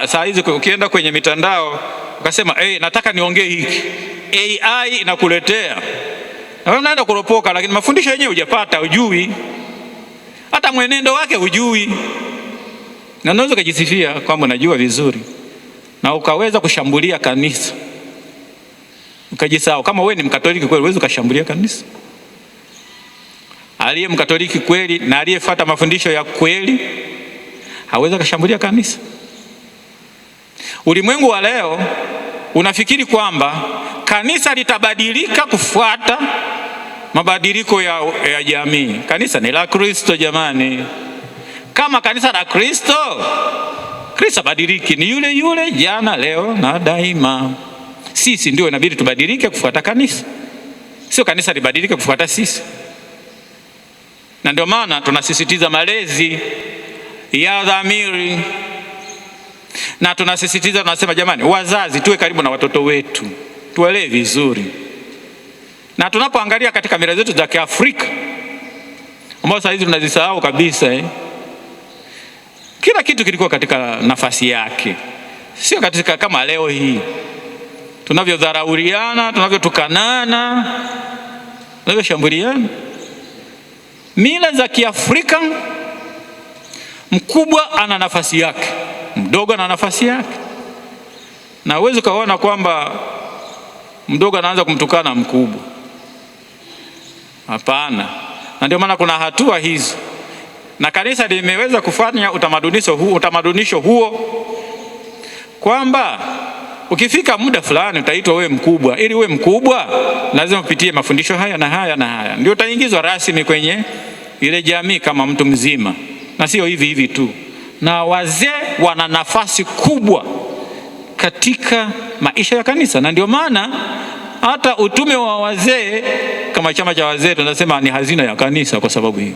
Saa hizi ukienda kwenye mitandao ukasema nataka niongee hiki, AI inakuletea. Unaenda kuropoka, lakini mafundisho yenyewe hujapata, hujui. Hata mwenendo wake hujui. Na unaweza kujisifia kwamba unajua vizuri na ukaweza kushambulia kanisa. Ukajisahau. Kama wewe ni Mkatoliki kweli, uweze kushambulia kanisa. Aliye Mkatoliki kweli na aliyefuata mafundisho ya kweli hawezi kushambulia kanisa. Ulimwengu wa leo unafikiri kwamba kanisa litabadilika kufuata mabadiliko ya jamii. Kanisa ni la Kristo jamani. Kama kanisa la Kristo, Kristo badiliki, ni yule yule jana, leo na daima. Sisi ndio inabidi tubadilike kufuata kanisa, sio kanisa libadilike kufuata sisi. Na ndio maana tunasisitiza malezi ya dhamiri, na tunasisitiza, tunasema jamani, wazazi tuwe karibu na watoto wetu, tuwalee vizuri. Na tunapoangalia katika mila zetu za Kiafrika ambazo saa hizi tunazisahau kabisa, kila kitu kilikuwa katika nafasi yake, sio katika kama leo hii tunavyodharauliana, tunavyotukanana, tunavyoshambuliana. Mila za Kiafrika, mkubwa ana nafasi yake, mdogo ana nafasi yake. Na uweze kuona kwamba mdogo anaanza kumtukana mkubwa. Hapana. Na ndio maana kuna hatua hizo. Na kanisa limeweza kufanya utamadunisho huo kwamba ukifika muda fulani utaitwa wewe mkubwa. Ili uwe mkubwa lazima upitie mafundisho haya na haya na haya, ndio utaingizwa rasmi kwenye ile jamii kama mtu mzima, na sio hivi hivi tu. Na wazee wana nafasi kubwa katika maisha ya kanisa, na ndio maana hata utume wa wazee kama chama cha wazee tunasema ni hazina ya kanisa kwa sababu hii.